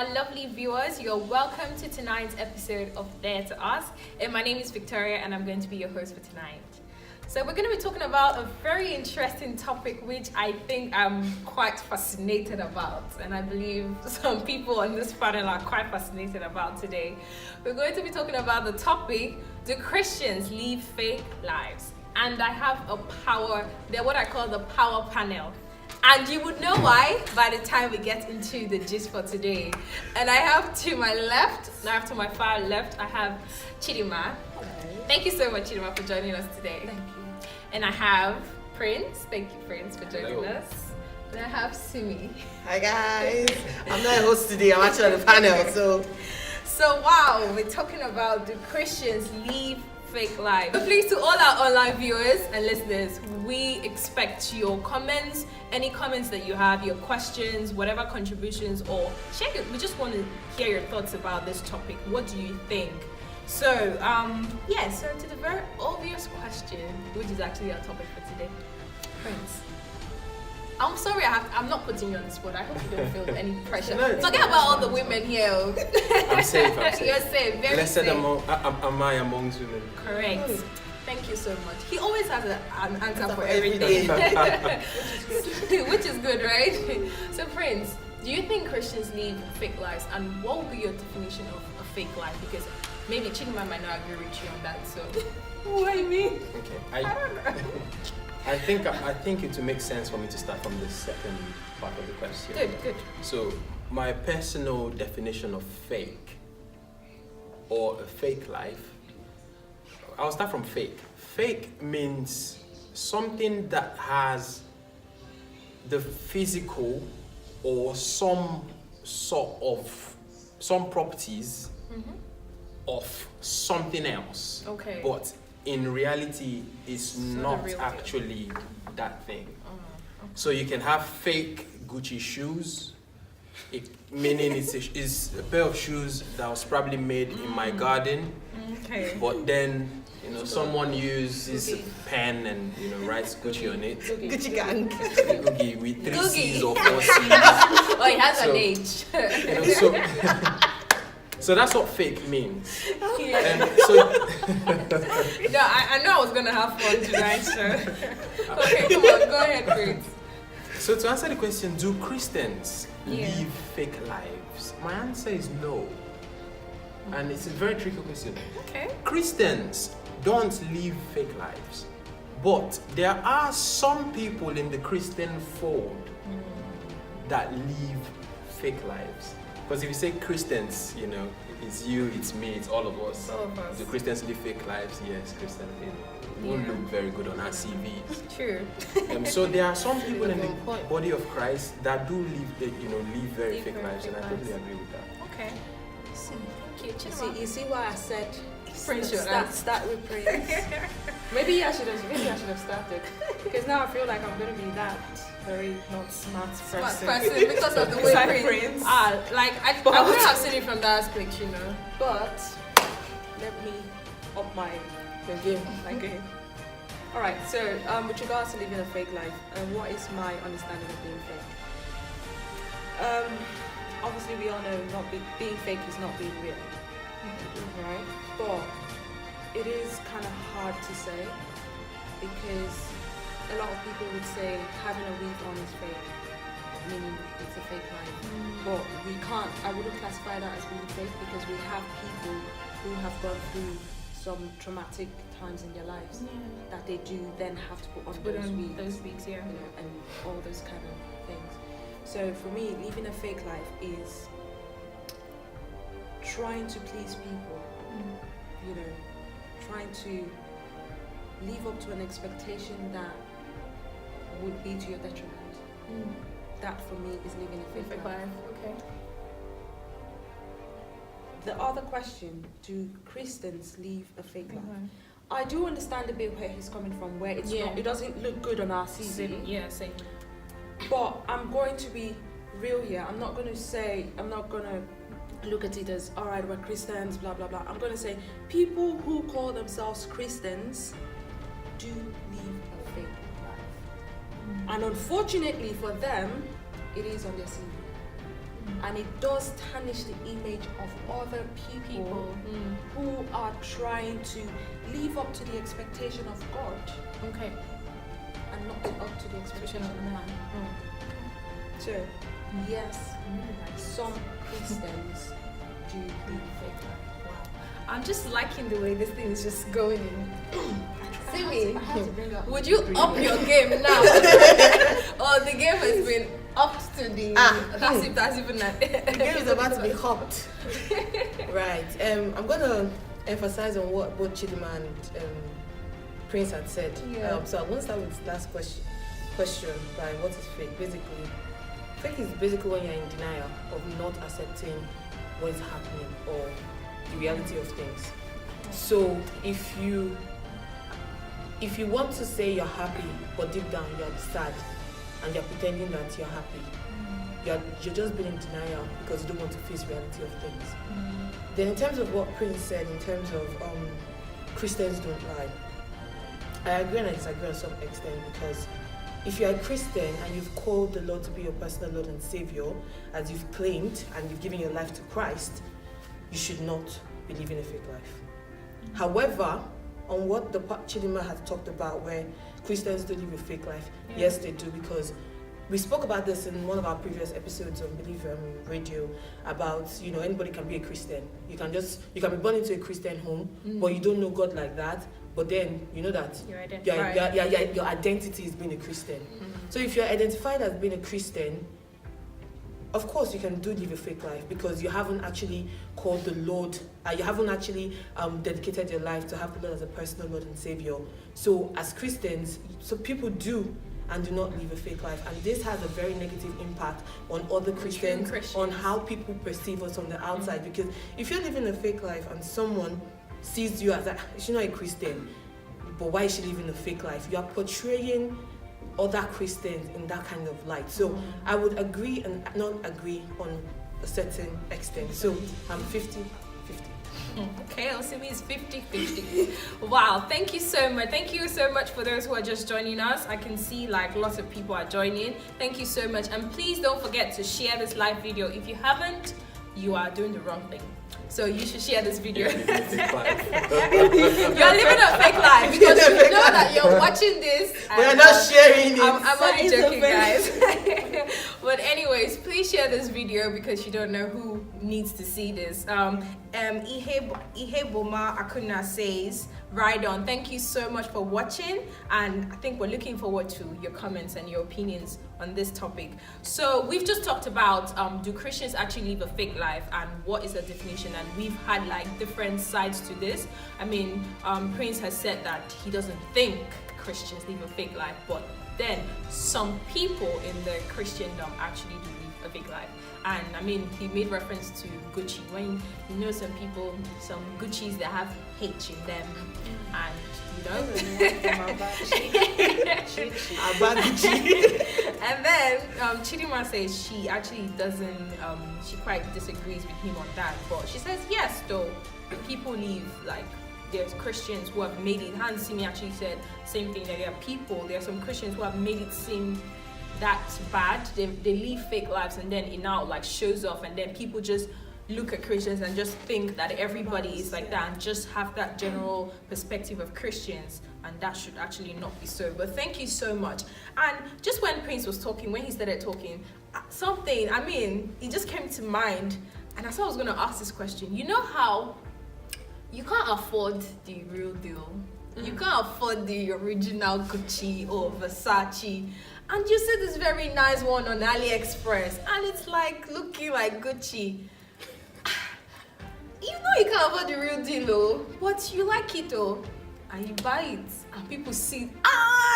our lovely viewers. You're welcome to tonight's episode of Dare to Ask. And my name is Victoria and I'm going to be your host for tonight. So we're going to be talking about a very interesting topic which I think I'm quite fascinated about, and I believe some people on this panel are quite fascinated about today. We're going to be talking about the topic, do Christians live fake lives? And I have they're what I call the power panel. And you would know why by the time we get into the gist for today. And I have to my left, and I have to my far left, I have Chidima. Hello. Thank you so much, Chidima, for joining us today. Thank you. And I have Prince. Thank you, Prince, for joining Hello. us. And I have Sumi. Hi guys. I'm not a host today. I'm actually on the panel. So wow, we're talking about do Christians live fake lives? So please, to all our online viewers and listeners, we expect your comments, any comments that you have, your questions, whatever contributions, or share it. We just want to hear your thoughts about this topic. What do you think? So, so to the very obvious question, which is actually our topic for today, Prince. I'm sorry, I'm not putting you on the spot. I hope you don't feel any pressure. No, Forget about all the women here. I'm safe. You're safe, very Blessed safe. am I amongst women. Correct. Thank you so much. He always has an answer for every everything. day. Which is good, right? So, Prince, do you think Christians live fake lives? And what would be your definition of a fake life? Because maybe Chidima might not agree with you on that. So, what do you mean? Okay. I don't know. I think it will make sense for me to start from the second part of the question. Good. So, my personal definition of fake or a fake life, I'll start from fake. Fake means something that has the physical or some properties of something else. Okay. But in reality, it's not the real actually that thing. Okay. So you can have fake Gucci shoes, meaning it's a pair of shoes that was probably made in my garden, Okay. but then someone uses a pen and writes Gucci on it. Gucci gang. Googie with 3 Googie. C's or 4 C's. Oh, it has So- an age. So that's what fake means. Yeah. And so No, I know I was gonna have fun tonight, so. Okay, come on, go ahead, Prince. So to answer the question, do Christians Yeah. live fake lives? My answer is no. And it's a very tricky question. Okay. Christians don't live fake lives. But there are some people in the Christian fold that live fake lives. Because if you say Christians, it's you, it's me, it's all of us. All of us. Do Christians live fake lives? Yes, Christians. We won't Yeah. look very good on our CVs. True. So there are some people in the Good point. body of Christ that do live very Live fake very lives, and I fake totally lives. agree with that. Okay. Thank you. You see why I said Prince should start with Prince. Maybe I should have started, because now I feel like I'm gonna be that very not smart person. Because of the way Beside Prince. Prince. I wouldn't have seen it from that aspect, But let me up my game. All right. So with regards to living a fake life, what is my understanding of being fake? Obviously, we all know being fake is not being real, right? But it is kind of hard to say, because a lot of people would say having a wig on is fake, meaning it's a fake life. But I wouldn't classify that as being fake, because we have people who have gone through some traumatic times in their lives that they do then have to put on those wigs, yeah. And all those kind of things. So for me, living a fake life is trying to please people, trying to live up to an expectation that would be to your detriment. That for me is living a fake life. Okay. The other question, do Christians live a fake life? I do understand a bit where he's coming from, where it doesn't look good on our CV. Yeah, same. But I'm going to be real here. I'm not going to look at it as, all right, we're Christians, blah, blah, blah. I'm going to say people who call themselves Christians do live a fake life. And unfortunately for them, it is on their CV. And it does tarnish the image of other people who are trying to live up to the expectation of God. Okay. And not live up to the expectation of man. So, yes, some Christians do live fake life. I'm just liking the way this thing is just going in. See me? I have to bring up. Would you up your game now? Or the game has been upped to the... That's if that's even that. The game is about to be hopped. Right. I'm going to emphasize on what both Chidima and Prince had said. Yeah. So I want to start with this last question by what is fake. Basically, fake is basically when you're in denial of not accepting what is happening or the reality of things. So if you want to say you're happy, but deep down you're sad, and you're pretending that you're happy, you're just being in denial because you don't want to face reality of things. Then in terms of what Prince said, in terms of Christians don't lie, I agree and I disagree on some extent, because if you're a Christian and you've called the Lord to be your personal Lord and Savior, as you've claimed, and you've given your life to Christ, you should not be living a fake life. However, on what the Chidima has talked about, where Christians do live a fake life, yes, they do, because we spoke about this in one of our previous episodes on Believe Radio about, anybody can be a Christian. You can be born into a Christian home, but you don't know God like that. But then you know that your identity is being a Christian. So if you're identified as being a Christian, of course you can live a fake life, because you haven't actually called the Lord, you haven't actually dedicated your life to have the Lord as a personal Lord and Savior. So as Christians, people do and do not live a fake life, and this has a very negative impact on other Christians, on how people perceive us on the outside. Because if you're living a fake life and someone sees you as she's not a Christian, but why is she living a fake life? You are portraying other Christians in that kind of light. So I would agree and not agree on a certain extent. So I'm 50-50. Okay, Osimi is 50-50. Wow, thank you so much. Thank you so much for those who are just joining us. I can see lots of people are joining. Thank you so much. And please don't forget to share this live video. If you haven't, you are doing the wrong thing. So you should share this video. You're living a fake life, because you know that you're watching this. We're not sharing it. I'm only joking, guys. But anyways, please share this video, because you don't know who needs to see this. Ihe Boma Akuna says, right on. Thank you so much for watching, and I think we're looking forward to your comments and your opinions on this topic. So we've just talked about do Christians actually live a fake life, and what is the definition, and we've had different sides to this. I mean, Prince has said that he doesn't think Christians live a fake life, but then some people in the Christendom actually do live a fake life. And I mean, he made reference to Gucci, when some people, some Guccis that have H in them, and and then Chidima says she actually doesn't, she quite disagrees with him on that, but she says yes, though people live there's Christians who have made it. Hans Simi actually said same thing, that there are some Christians who have made it seem that's bad. They live fake lives, and then it now shows off, and then people just look at Christians and just think that everybody is like that, and just have that general perspective of Christians, and that should actually not be so. But thank you so much. And just when Prince was talking, when he started talking, it just came to mind, and I thought I was going to ask this question. You know how you can't afford the real deal? You can't afford the original Gucci or Versace, and you see this very nice one on AliExpress, and it's looking like Gucci. You know you can't afford the real deal, but you like it, and you buy it, and people see,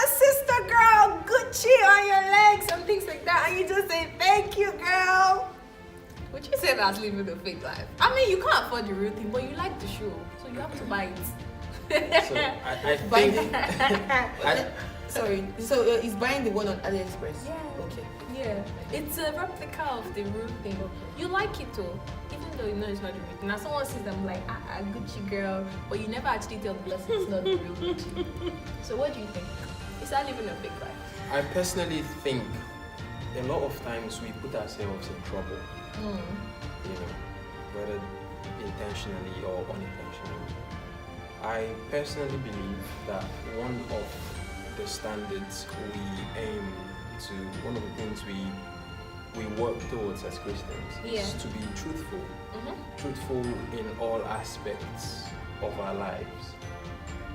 sister girl, Gucci on your legs and things like that, and you just say, thank you, girl. Would you say that's living a fake life? I mean, you can't afford the real thing, but you like the show, so you have to buy it. So I think. Sorry. So he's buying the one on AliExpress. Yeah. Okay. Yeah. It's a replica of the real thing. You like it even though you know it's not the real thing. Now someone sees them Gucci girl, but you never actually tell the person it's not the real Gucci. So what do you think? Is that living a fake life? I personally think a lot of times we put ourselves in trouble You know, whether intentionally or unintentionally. I personally believe that one of the standards we aim to, one of the things we work towards as Christians is to be truthful. Truthful in all aspects of our lives,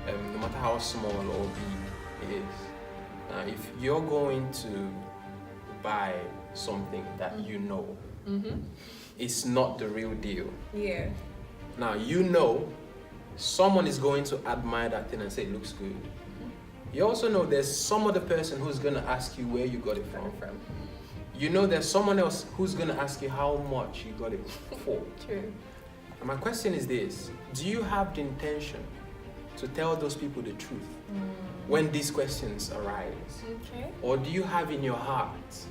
no matter how small or big it is. Now, if you're going to buy something that you know it's not the real deal, now you know someone is going to admire that thing and say it looks good. You also know there's some other person who's going to ask you where you got it from. You know there's someone else who's going to ask you how much you got it for. True. And my question is this: do you have the intention to tell those people the truth when these questions arise? Okay. Or do you have in your heart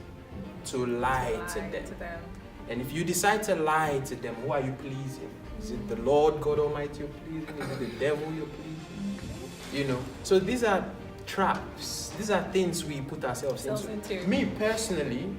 to lie to them? And if you decide to lie to them, who are you pleasing? Is it the Lord God Almighty you're pleasing? Is it the devil you're pleasing? You know, so these are traps. These are things we put ourselves into. Me personally,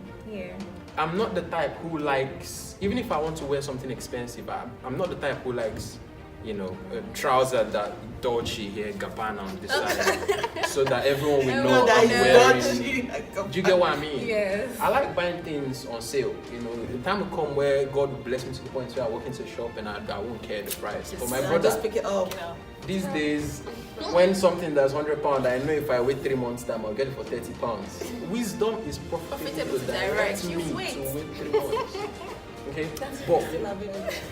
I'm not the type who likes, even if I want to wear something expensive, I'm not the type who likes, you know, a trouser that Dolce here, Gabbana on this side, so that everyone will know I'm wearing. Do you get what I mean? Yes. I like buying things on sale. You know, the time will come where God will bless me to the point where I walk into a shop and I won't care the price. But my brother, just pick it up. these days, when something that's £100, I know if I wait 3 months time, I'll get it for £30. Wisdom is profitable to direct me to wait 3 months. Okay, but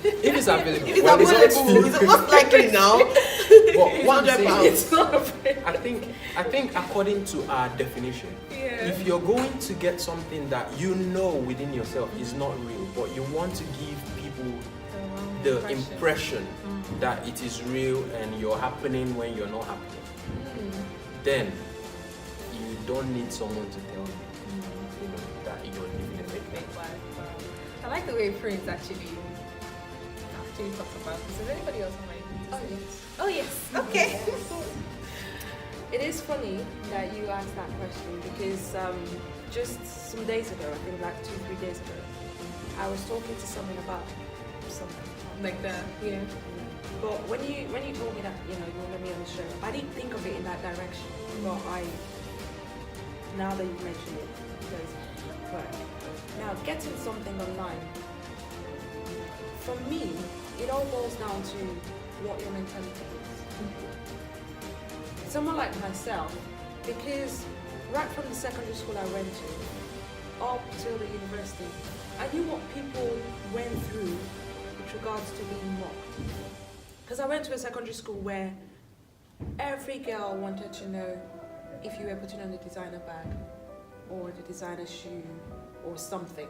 if it's available, It's most likely now. But what I'm saying is, not I think according to our definition, if you're going to get something that you know within yourself is not real, but you want to give people the impression that it is real and you're happening when you're not happening, then you don't need someone to tell you, that you're living a fake life. I like the way it frames actually. After you talked about this, is anybody else on my Oh yes. Okay. It is funny that you asked that question because just some days ago, I think like 2-3 days ago, I was talking to someone about something Like that, But when you told me that you wanted me on the show, I didn't think of it in that direction. But now that you've mentioned it, but now getting something online, for me, it all boils down to what your mentality is. Someone like myself, because right from the secondary school I went to up till the university, I knew what people went through with regards to being mocked. Because I went to a secondary school where every girl wanted to know if you were putting on the designer bag or the designer shoe or something.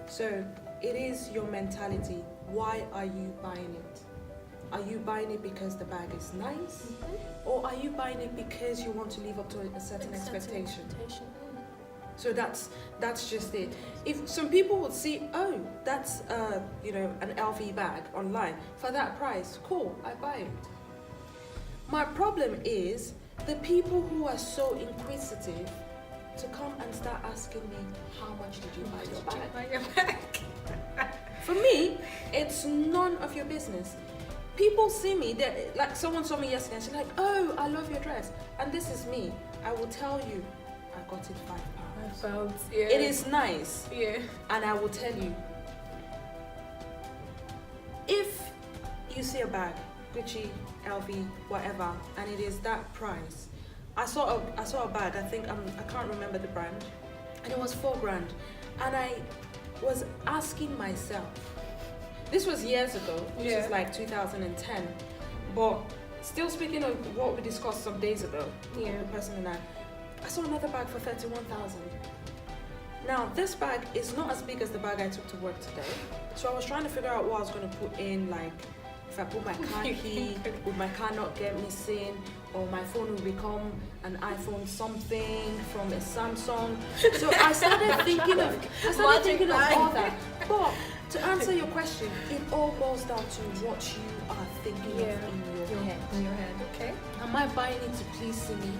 So it is your mentality. Why are you buying it? Are you buying it because the bag is nice? Or are you buying it because you want to live up to a certain expectation? So that's just it. If some people would see, oh, that's an LV bag online for that price, cool, I buy it. My problem is the people who are so inquisitive to come and start asking me, how much did you buy your bag? For me, it's none of your business. People see me, like someone saw me yesterday and she's like, oh, I love your dress. And this is me. I will tell you, I got it £5. It is nice. And I will tell you, if you see a bag, Gucci, LV, whatever, and it is that price, I saw a bag, I can't remember the brand, and it was £4,000. And I was asking myself, this was years ago, which is like 2010, but still speaking of what we discussed some days ago, the person and I saw another bag for 31,000. Now this bag is not as big as the bag I took to work today, so I was trying to figure out what I was going to put in, like if I put my car key, would my car not get missing, or my phone will become an iPhone something from a Samsung. So I started thinking of all that. But to answer your question, it all boils down to what you are thinking of in your head. Okay. Am I buying it to please me?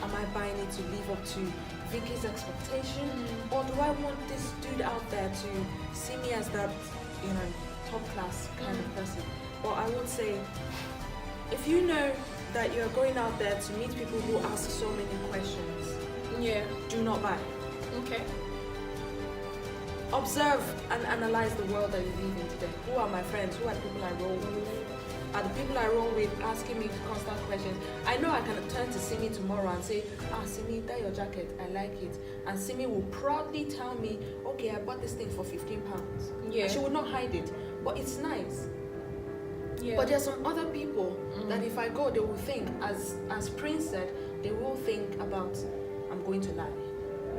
Am I buying it to live up to Vicky's expectation, or do I want this dude out there to see me as that, top class kind of person? Or I would say, if you know that you're going out there to meet people who ask so many questions, do not buy. Okay. Observe and analyze the world that you live in today. Who are my friends? Who are the people I roll with? Are the people I roll with asking me constant questions? I know I can turn to Simi tomorrow and say, Simi, that your jacket, I like it. And Simi will proudly tell me, okay, I bought this thing for £15. Yeah. And she would not hide it. But it's nice. Yeah. But there are some other people that if I go, they will think, as Prince said, they will think about, I'm going to lie.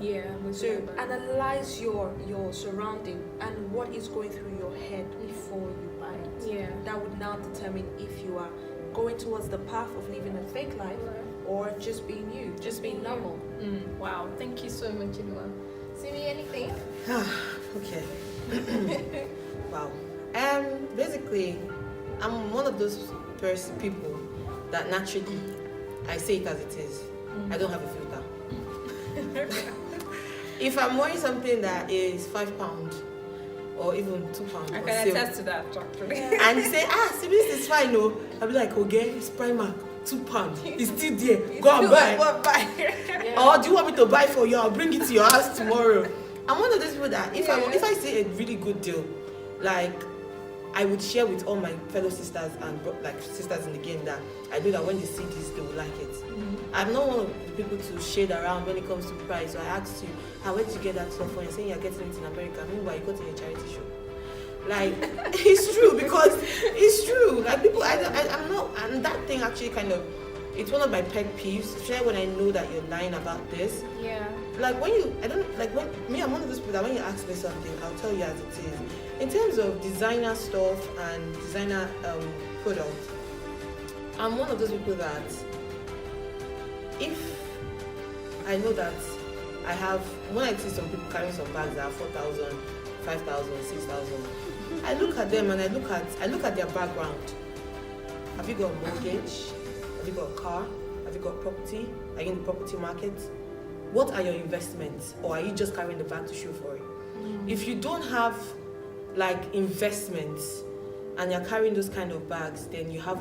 Yeah. So analyze your surrounding and what is going through your head before you buy it. Yeah. That would now determine if you are going towards the path of living a fake life or just being you, just being normal. Wow. Thank you so much, Inua. Simi, anything? Okay. Wow. Basically, I'm one of those people that naturally, I say it as it is. I don't have a filter. If I'm wearing something that is £5 or even £2, I can attest to that, actually. and you say, see, this is fine, no, I'll be like, okay, it's Primark, £2, it's still there, go and buy. Or do you want me to buy for you? I'll bring it to your house tomorrow. I'm one of those people that if I see a really good deal, like, I would share with all my fellow sisters and sisters in the game that I know that when they see this, they will like it. I'm not one of the people to shade around when it comes to price. So I asked you, where did you get that stuff from? You're saying you're getting it in America. Meanwhile, you go to a charity show. Like, it's true because it's true. Like, people, I'm not, and that thing actually kind of, it's one of my pet peeves, especially when I know that you're lying about this. Yeah. Like, I'm one of those people that when you ask me something, I'll tell you as it is. In terms of designer stuff and designer products, I'm one of those people that if I know that I have, when I see some people carrying some bags that are 4,000, 5,000, 6,000, I look at them and I look at their background. Have you got a mortgage? Have you got a car? Have you got property? Are you in the property market? What are your investments? Or are you just carrying the bag to show for it? If you don't have like investments and you're carrying those kind of bags, then you have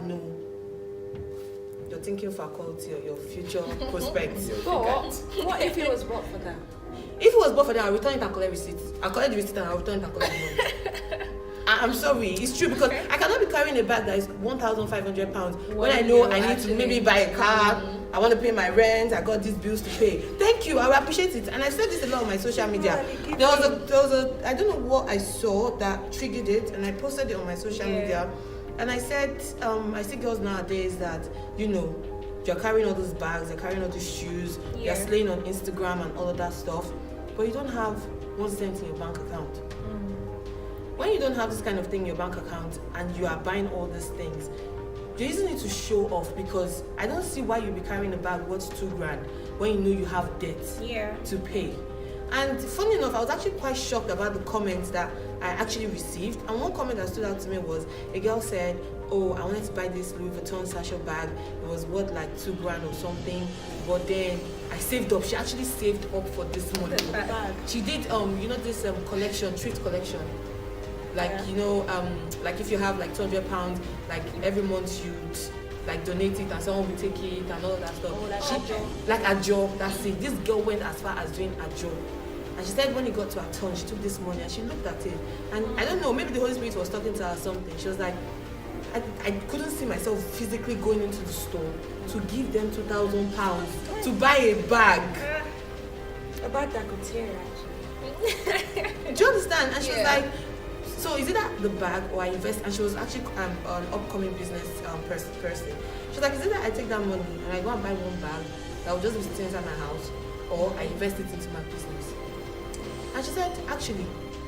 you're thinking faculty or your future prospects. But what if it was bought for them? If it was bought for them, I'll return it and collect receipts. I'll collect the receipt and I'll return it and collect the money. I'm sorry, it's true because I cannot be carrying a bag that is £1,500 when I know I need to maybe buy a car, I want to pay my rent, I got these bills to pay. Thank you, I will appreciate it. And I said this a lot on my social media. There was a I don't know what I saw that triggered it, and I posted it on my social media. And I said, I see girls nowadays that, you're carrying all those bags, you're carrying all these shoes, you're slaying on Instagram and all of that stuff, but you don't have 1 cent in your bank account. When you don't have this kind of thing in your bank account and you are buying all these things, you just need to show off, because I don't see why you'll be carrying a bag worth £2,000 when you know you have debt to pay. And funny enough, I was actually quite shocked about the comments that I actually received. And one comment that stood out to me was a girl said, oh, I wanted to buy this Louis Vuitton sachet bag. It was worth like £2,000 or something. But then I saved up. She actually saved up for this money. She did, this collection, treat collection. Like, like if you have like £200, like every month you'd like donate it and someone will take it and all that stuff. Oh, like a job, that's it. This girl went as far as doing a job. And she said when it got to her turn, she took this money and she looked at it. And I don't know, maybe the Holy Spirit was talking to her or something. She was like, I couldn't see myself physically going into the store to give them £2,000 to buy a bag. A bag that could tear actually. Do you understand? And she was like, so is it that the bag or I invest? And she was actually an upcoming business person. She was like, is it that I take that money and I go and buy one bag that will just be sitting inside my house, or I invest it into my business? And she said, actually,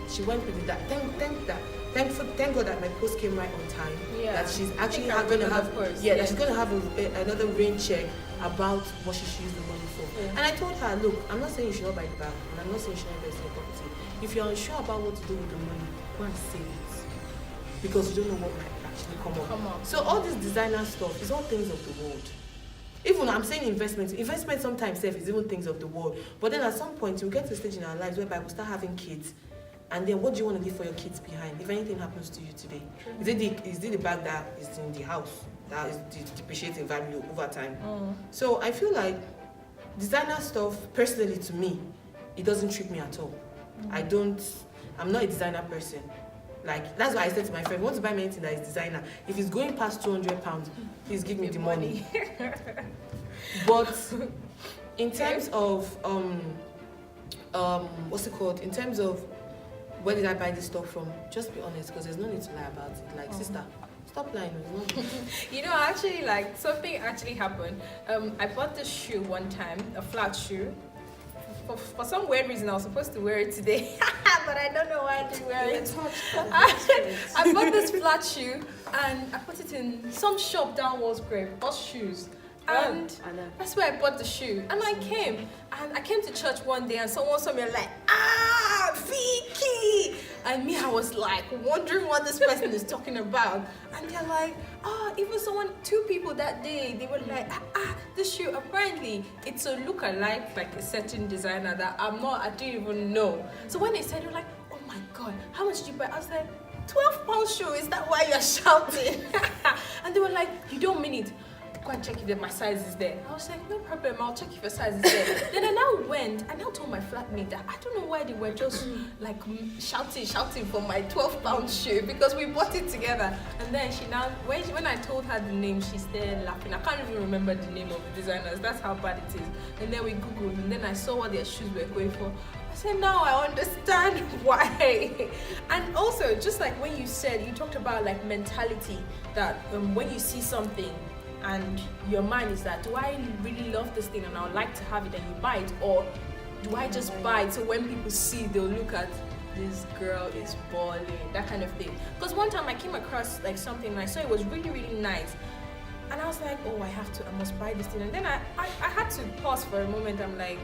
she went with that. Thank God that my post came right on time. Yeah. That she's actually going to have, that she's going to have another rain check about what she should use the money for. Yeah. And I told her, look, I'm not saying you should not buy the bag, and I'm not saying you should not invest in your property. If you're unsure about what to do with the money, go and save it, because you don't know what might actually come up. So all this designer stuff is all things of the world. Even I'm saying investment sometimes safe is even things of the world. But then at some point we'll get to a stage in our lives whereby we'll start having kids. And then what do you want to leave for your kids behind? If anything happens to you today, is it the bag that is in the house that is depreciating value over time? So I feel like designer stuff, personally to me, it doesn't trick me at all. I'm not a designer person. Like, that's why I said to my friend, want to buy me anything that is designer, if it's going past £200, please give me the money. But in terms of what's it called? In terms of where did I buy this stuff from? Just be honest, because there's no need to lie about it. Like, sister, stop lying. You know, actually, like, something actually happened. I bought this shoe one time, a flat shoe. For some weird reason, I was supposed to wear it today, but I don't know why I didn't wear it. I bought this flat shoe and I put it in some shop down Walls Grave, Boss Shoes. And that's where I bought the shoe. And I came to church one day and someone saw me like, Vicky! And me, I was like wondering what this person is talking about. And they're like, even two people that day, they were like, this shoe, apparently it's a look-alike, like a certain designer that I don't even know. So when they said, they're like, oh my God, how much did you buy? I was like, £12 shoe, is that why you're shouting? And they were like, you don't mean it. Go and check if my size is there. I was like, no problem, I'll check if your size is there. Then I now went, I now told my flatmate that I don't know why they were just like shouting for my £12 shoe because we bought it together. And then she now, when I told her the name, she's there laughing. I can't even remember the name of the designers, that's how bad it is. And then we Googled and then I saw what their shoes were going for. I said, now I understand why. And also, just like when you talked about like mentality, that when you see something, and your mind is that, do I really love this thing and I would like to have it and you buy it, or do I just buy it so when people see they'll look at this girl is balling, that kind of thing. Because one time I came across like something and I saw it was really, really nice and I was like, oh, I must buy this thing. And then I had to pause for a moment. I'm like,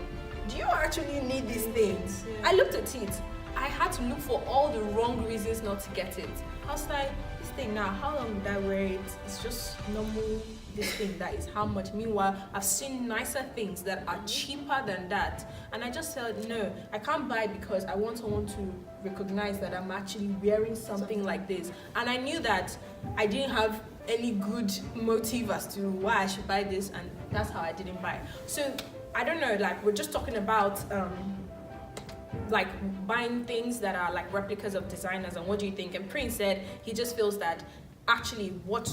do you actually need these things? I looked at it. I had to look for all the wrong reasons not to get it. I was like, this thing now, how long would I wear it? It's just normal. This thing that is how much. Meanwhile, I've seen nicer things that are cheaper than that, and I just said no, I can't buy because I want someone to recognize that I'm actually wearing something like this. And I knew that I didn't have any good motive as to why I should buy this, and that's how I didn't buy. So I don't know, like, we're just talking about like buying things that are like replicas of designers, and what do you think? And Prince said he just feels that actually what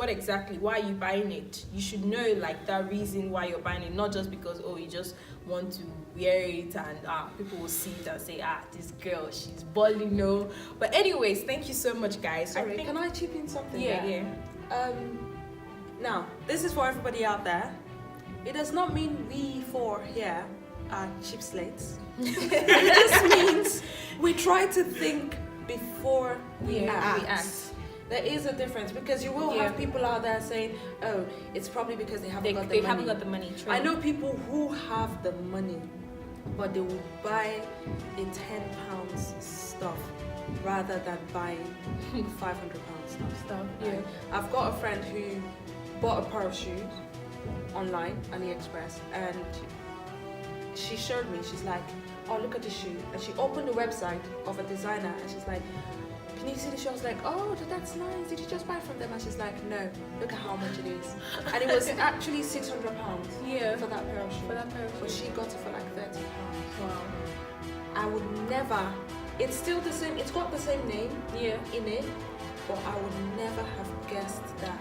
exactly, why are you buying it? You should know like that reason why you're buying it, not just because you just want to wear it and people will see it and say, this girl, she's balling. No, but anyways, thank you so much, guys. Sorry, can I chip in something? Yeah. Now this is for everybody out there. It does not mean we four here are cheap slates. It just means we try to think before we act. There is a difference, because you will have people out there saying, oh, it's probably because they haven't got the money. True. I know people who have the money, but they will buy a £10 stuff rather than buying £500 stuff. Yeah. I've got a friend who bought a pair of shoes online, AliExpress, and she showed me, she's like, oh, look at the shoe. And she opened the website of a designer and she's like, can you see the shoe? I was like, oh, that's nice. Did you just buy from them? And she's like, no, look at how much it is. And it was actually £600 for that pair of shoes. But she got it for like £30. Wow. I would never, it's still the same, it's got the same name in it, but I would never have guessed that.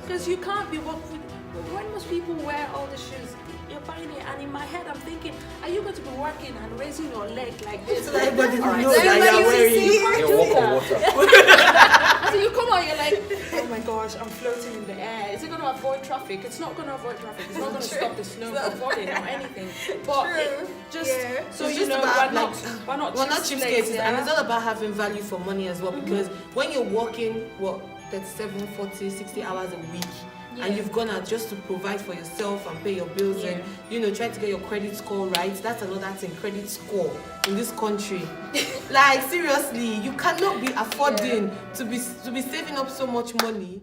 Because you can't be when most people wear all the shoes, you're buying it, and in my head I'm thinking, are you going to be working and raising your leg like this? So everybody will know that you're wearing So you come out, you're like, oh my gosh, I'm floating in the air. Is it going to avoid traffic? It's not going to avoid traffic. It's not going to stop the snow from falling or anything. But so you know, we're not cheapskates, and it's all about having value for money as well. Because when you're working 37, 40, 60 hours a week, and you've gone out just to provide for yourself and pay your bills and try to get your credit score right. That's another thing, credit score in this country. Like, seriously, you cannot be affording to be saving up so much money